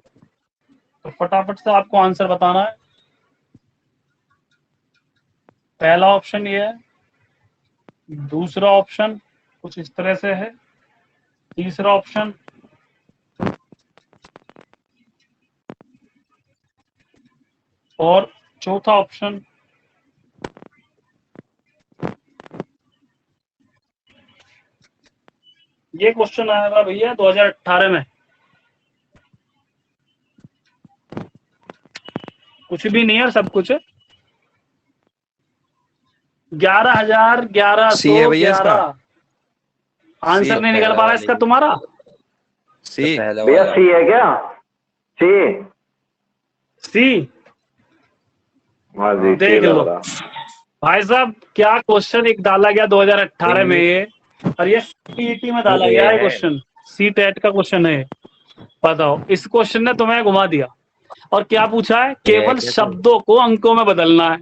तो फटाफट से आपको आंसर बताना है। पहला ऑप्शन ये है, दूसरा ऑप्शन कुछ इस तरह से है, तीसरा ऑप्शन, और चौथा ऑप्शन। ये क्वेश्चन आया था भैया 2018 में। कुछ भी नहीं है, सब कुछ है। 11,000 सी है भैया इसका। 1111। आंसर सी नहीं निकल पा रहा इसका तुम्हारा? सी भैया सी है क्या? सी। सी हाँ जी, देख सी लग लो रहा। भाई साहब, क्या क्वेश्चन एक डाला गया 2018 में ये, और ये सीईटी में डाला गया है क्वेश्चन। सी टेट का क्वेश्चन है। बताओ, इस क्वेश्चन ने तुम्हें घुमा दिया। और क्या पूछा है? केवल शब्दों को अंकों में बदलना है।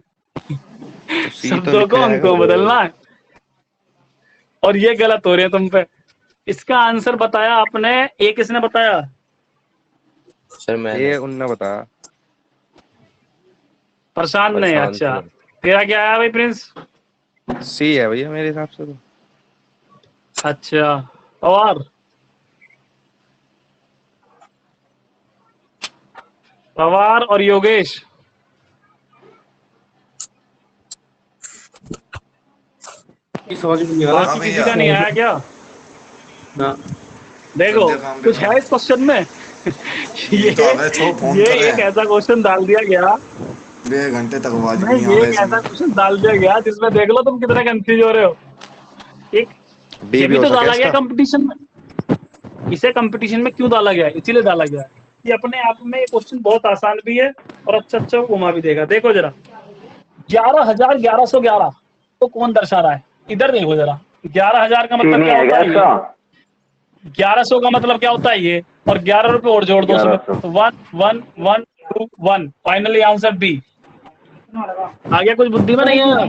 शब्दों को अंकों में बदलना है, और ये गलत हो रही है तुम पे। इसका आंसर बताया आपने, एक किसने बताया? सर मैंने। ये उनने बताया। प्रशांत ने। प्रशांत अच्छा, ने। तेरा क्या आया भाई प्रिंस? सी है भैया मेरे हिसाब से तो। अच्छा, और पवार और योगेश, समझ में नहीं आ रहा। बाकी किसी का नहीं आया क्या? ना। देखो, कुछ है इस क्वेश्चन में। ये एक ऐसा क्वेश्चन डाल दिया गया, 2 घंटे तक आवाज नहीं, नहीं आ ये रहा एक ऐसा इसमें। क्वेश्चन डाल दिया गया जिसमें देख लो तुम कितने कंफ्यूज हो रहे हो। एक डी ये भी भी हो तो सकता डाला है गया इसका। कंपटीशन में। इसे कंपटीशन में क्यों डाला गया है? इसीलिए डाला गया है। ये अपने आप में ये क्वेश्चन बहुत आसान भी है और अच्छा घुमा भी देगा। देखो जरा, 11,1111 तो कौन दर्शा रहा है? इधर देखो जरा, 11,000 का मतलब चीनी क्या है होता क्या है? इसका? 1100 का मतलब क्या होता है ये? और 11 रुपए और जोड़ दो उसमें, 1100। तो 1 1 1 2 1। Finally answer B. आगे कुछ बुद्धि में नहीं है।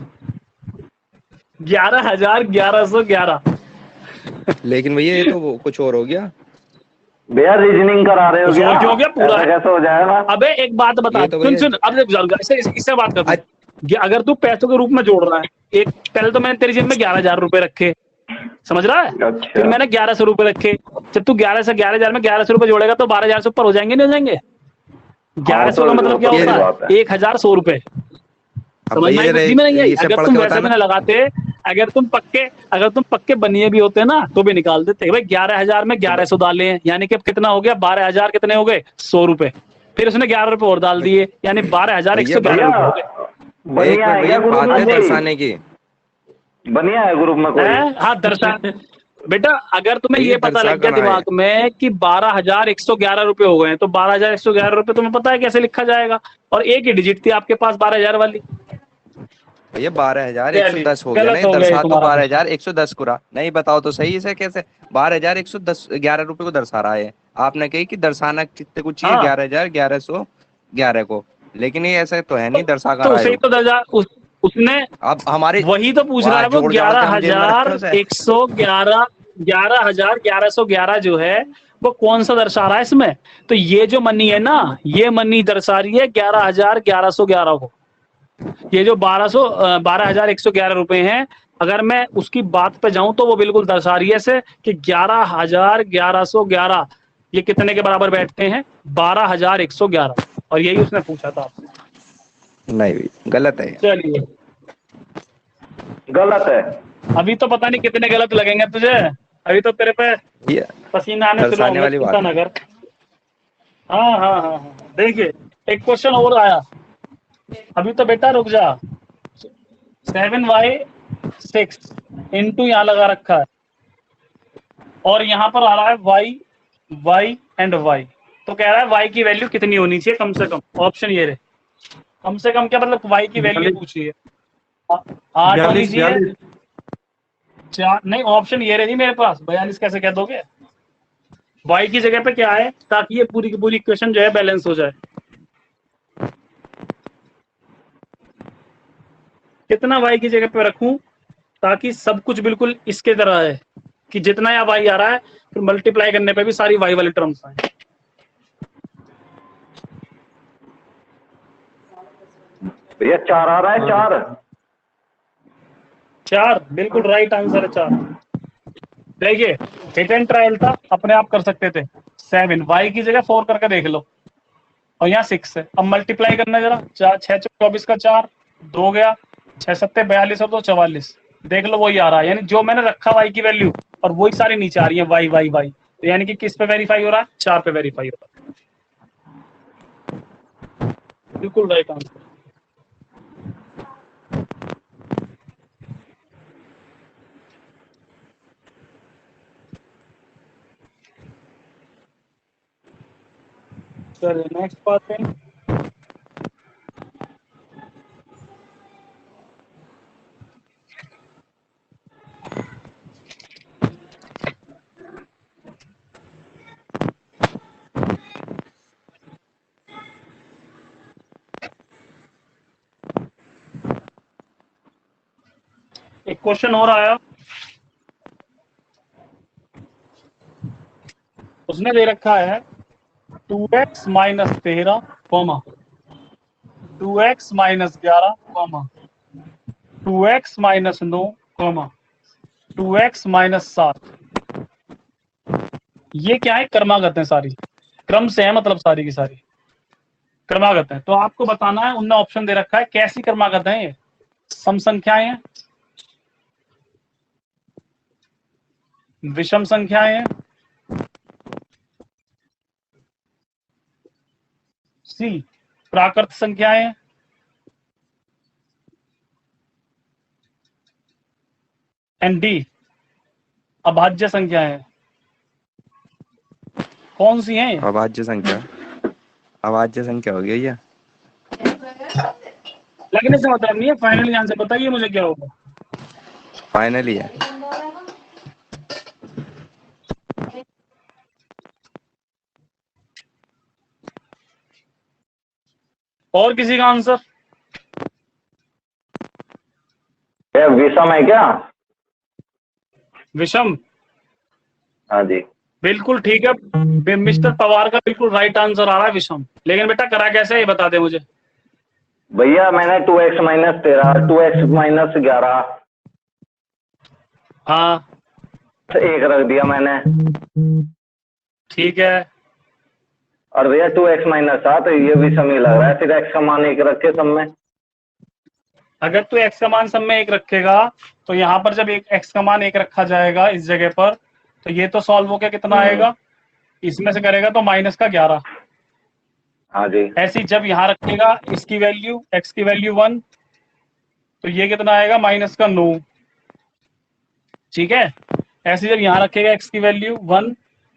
11,1111। लेकिन भैया ये तो कुछ और हो गया। भैया रीजनिंग करा रहे हो कुछ क्या? और क्यों हो गया? पूरा ऐसा है। कैसे हो जाएगा? अबे एक बात बता, ये तो सुन भैया सुन, अब देख, इससे बात कर तू। ये अगर तू पैसों के रूप में जोड़ रहा है, एक पहले तो मैंने तेरी जेब में 11,000 रुपए रखे, समझ रहा है? अच्छा। फिर मैंने 1100 रुपए रखे। जब तू 11 से 11,000 में 1100 रुपए जोड़ेगा तो 12,000 से ऊपर हो जाएंगे, नहीं हो जाएंगे? 1100 का मतलब क्या सही होता बात है? 1,100 रुपए। अब समझ में भैया आई? बुद्धि में नहीं आई? इसे अगर पढ़ तुम के वैसे में बताना। ना लगाते, अगर तुम पक्के बनिए भी होते ना तो भी निकाल देते। भाई 11,000 में 1100 डाले हैं, यानी कि अब कितना हो गया? 12,000 कितने हो गए? 100 रुपए। फिर उसने 11 रुपए और डाल दिए, यानी 12,111 रुपए हो गए। एक बनिया मिनट है भैया, क्या ग्रुप बात है में? दर्शाने की। बनिया है ग्रुप में कोई? हाँ, दर्शन। बेटा अगर तुम्हें ये ये पता दर्शा लग गया कहाँ है? दिमाग में कि 12,111 रुपए हो गए, तो 12,111 रुपए तुम्हें पता है कैसे लिखा जाएगा? और एक ही डिजिट थी आपके पास 12,000 वाली। भैया 12,110 हो गया। गलत नहीं हो गया दर्शा तो तुम्हारा। 12,110 कुरा। नहीं बताओ तो सही, इसे कैसे 12,111 रुपए को दर्शा रहा है? आपने कही कि दर्शाना कितने को चाहिए? हाँ। 11,1111 को। लेकिन ये ऐसा तो है नहीं, दर्शा तो कर रहा उसे है ही तो दर्जा उसने अब हमारे वही तो पूछ रहा है वो। जोड़ जाड़ के हम जेब में रखे उसे। 11,111 11,1111 जो है वो कौन सा दर्शा रहा है इसमें? तो ये जो मनी है ना, ये मनी दर्शा रही है 11,1111 को। ये जो 12,111 रुपए हैं, अगर मैं उसकी बात पे जाऊं तो वो बिल्कुल दर्शा रही है ऐसे कि 11,1111 ये कितने के बराबर बैठते हैं? 12,111। और यही उसने पूछा था आपसे। नहीं भैया गलत है। चलिए, गलत है। अभी तो पता नहीं कितने गलत लगेंगे तुझे। अभी तो तेरे पे ये पसीना आने शुरू दर्शाने होंगे, वाली बात चिंता ना कर। हाँ हाँ हाँ हाँ, देखिए एक क्वेश्चन और आया। अभी तो बेटा रुक जा। 7y6 इंटू यहाँ लगा रखा है, और यहाँ पर आ रहा है y एंड y। तो कह रहा है y की वैल्यू कितनी होनी चाहिए कम से कम? ऑप्शन ये रहे। कम से कम क्या मतलब? y की वैल्यू पूछी है। 8 होनी चाहिए, 4 नहीं। ऑप्शन ये रही मेरे पास। 42 कैसे कह दोगे? y की जगह पे क्या है, ताकि ये पूरी की पूरी इक्वेशन जो है बैलेंस हो जाए। कितना y की जगह पे रखूं ताकि सब कुछ बिल्कुल इसके तरह है कि जितना यहाँ y आ रहा है फिर मल्टीप्लाई करने पे भी सारी y वाली टर्म्स आए। भैया 4 आ रहा है। 4 बिल्कुल राइट आंसर है। 4 देखिए, हिट एंड ट्रायल था, अपने आप कर सकते थे। 7 y की जगह 4 करके देख लो, और यहाँ 6 है। अब मल्टीप्लाई करना जरा। 6 24 का 4 2 गया, 6 7 42 और 2 44। देख लो वही आ रहा है, यानी जो मैंने रखा y की वैल्यू और वही सारी नीचे आ रही है वाई वाई वाई। तो यानी कि किस पे वेरीफाई हो रहा है? 4 पे वेरीफाई हो रहा है। बिल्कुल राइट आंसर। चलिए नेक्स्ट बात है, एक क्वेश्चन और आया, उसने दे रखा है 2x minus 13 comma 2x minus 11 comma 2x minus 9 comma 2x minus 7। ये क्या है? क्रमागत है सारी, क्रम से है, मतलब सारी की सारी क्रमागत है। तो आपको बताना है, उनने ऑप्शन दे रखा है कैसी क्रमागत है ये। सम संख्याएं हैं, विषम संख्याएं हैं, सी प्राकृत संख्याएं हैं, एंड डी अभाज्य संख्याएं हैं। कौन सी हैं? अभाज्य संख्या, अभाज्य संख्या हो गई ये। लगने से मतलब नहीं है, फाइनली आंसर बताइए मुझे क्या होगा। फाइनली है। और किसी का आंसर? क्या विषम है क्या? विषम, हाँ जी। बिल्कुल ठीक है मिस्टर पवार का बिल्कुल राइट आंसर आ रहा है विषम। लेकिन बेटा करा कैसे है ये बता दे मुझे। भैया मैंने 2x माइनस 13, 2x माइनस 11 हाँ 1 रख दिया मैंने, ठीक है, और भैया 2x माइनस 7 ये भी समय लग रहा है, फिर x का मान 1 रखे सब में। अगर तू x का मान सब में 1 रखेगा तो यहाँ पर जब एक x का मान 1 रखा जाएगा इस जगह पर, तो ये तो सॉल्व हो के कितना आएगा, इसमें से करेगा तो माइनस का 11। हाँ जी। ऐसी जब यहाँ रखेगा इसकी वैल्यू x की वैल्यू 1, तो ये कितना आएगा माइनस का 9। ठीक है, ऐसे जब यहाँ रखेगा x की वैल्यू 1,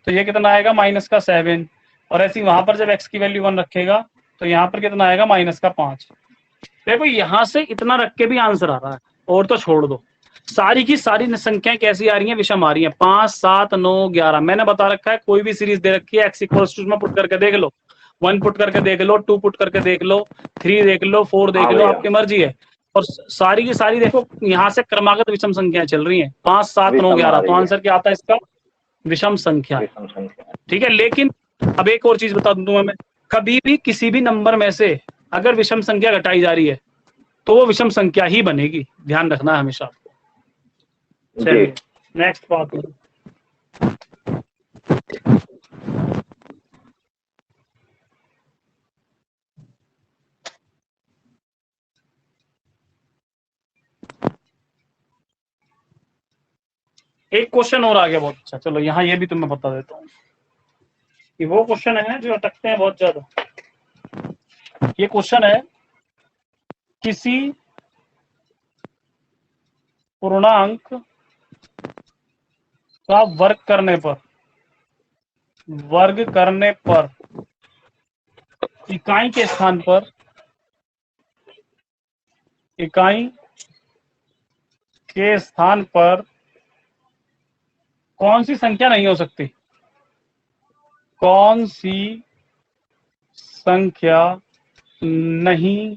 तो ये कितना आएगा माइनस का 7। और ऐसे वहां पर जब x की वैल्यू 1 रखेगा तो यहाँ पर कितना आएगा माइनस का 5। देखो यहाँ से इतना रख के भी आंसर आ रहा है, और तो छोड़ दो। सारी की सारी संख्याएं कैसी आ रही हैं? विषम आ रही हैं। 5, 7, 9, 11 मैंने बता रखा है, कोई भी सीरीज दे रखी है x इक्वल्स टू में पुट करके देख लो, 1 पुट करके देख लो, 2 पुट करके देख लो, 3 देख लो, 4 देख लो, आपकी मर्जी है। और सारी की सारी देखो यहाँ से क्रमागत विषम संख्याएं चल रही हैं, 5, 7, 9, 11। तो आंसर क्या आता है इसका? विषम संख्या। ठीक है, लेकिन अब एक और चीज बता दूं मैं, कभी भी किसी भी नंबर में से अगर विषम संख्या घटाई जा रही है तो वो विषम संख्या ही बनेगी, ध्यान रखना है हमेशा आपको। चलिए नेक्स्ट बात है, एक क्वेश्चन और आ गया बहुत अच्छा। चलो यहाँ ये भी तुम्हें बता देता हूँ कि वो क्वेश्चन है जो अटकते हैं बहुत ज्यादा। ये क्वेश्चन है, किसी पूर्णांक का वर्ग करने पर इकाई के स्थान पर कौन सी संख्या नहीं हो सकती? कौन सी संख्या नहीं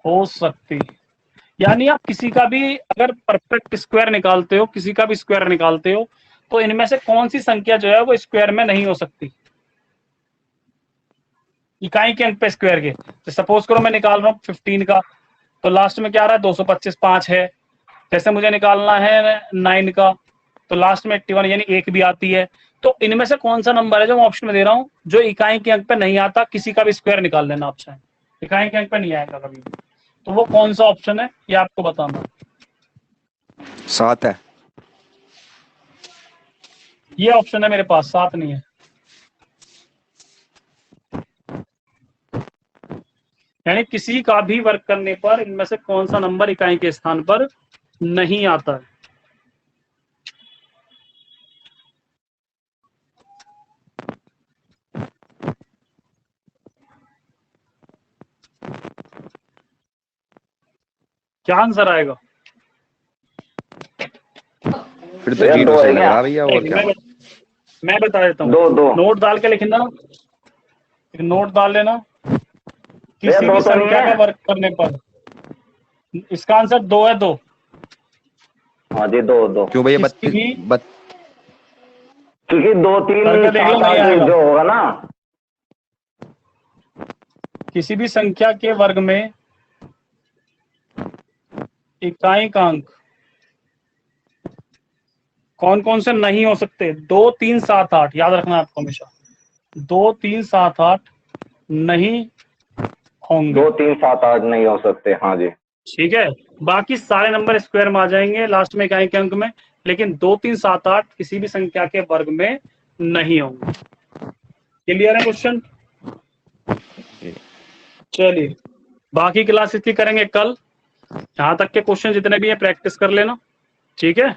हो सकती? यानी आप किसी का भी अगर परफेक्ट स्क्वायर निकालते हो, किसी का भी स्क्वायर निकालते हो, तो इनमें से कौन सी संख्या जो है वो स्क्वायर में नहीं हो सकती, इकाई के अंक पे स्क्वायर के। तो सपोज करो मैं निकाल रहा हूँ 15 का, तो लास्ट में क्या आ रहा है 225, 5 है। जैसे मुझे निकालना है 9 का, तो लास्ट में 81 यानी 1 भी आती है। तो इनमें से कौन सा नंबर है जो मैं ऑप्शन में दे रहा हूँ जो इकाई के अंक पे नहीं आता? किसी का भी स्क्वायर निकाल लेना आप चाहें, इकाई के अंक पे नहीं आएगा कभी भी। तो वो कौन सा ऑप्शन है ये आपको बताना। 7 है। ये ऑप्शन है मेरे पास, 7 नहीं है। यानी किसी का भी वर्क करने पर इनमें से कौन सा नंबर इकाई के स्थान पर नहीं आता है? क्या आंसर आएगा? फिर तो भैया जीरो दो से है लग क्या? रहा भैया, और क्या? मैं बता देता हूँ। दो नोट डाल के लिखना, एक नोट डाल लेना। भैया किसी दो भी तो नहीं संख्या है। के वर्क करने पर, इसका आंसर 2 है। 2 हाँ जी, दो दो। क्यों भैया? किसी भी क्योंकि 2 3 करके देख लो, 7 नहीं 8 आएगा। जो होगा ना, किसी भी संख्या के वर्ग में इकाई का अंक कौन कौन से नहीं हो सकते? 2 3 7 8, याद रखना आपको हमेशा। 2 3 7 8 नहीं होंगे। 2 3 7 8 नहीं हो सकते। हाँ जी। ठीक है, बाकी सारे नंबर स्क्वायर में आ जाएंगे लास्ट में इकाई के अंक में, लेकिन 2 3 7 8 किसी भी संख्या के वर्ग में नहीं होंगे। क्लियर है क्वेश्चन? चलिए, बाकी क्लास इसकी करेंगे कल। यहाँ तक के क्वेश्चन जितने भी हैं प्रैक्टिस कर लेना, ठीक है।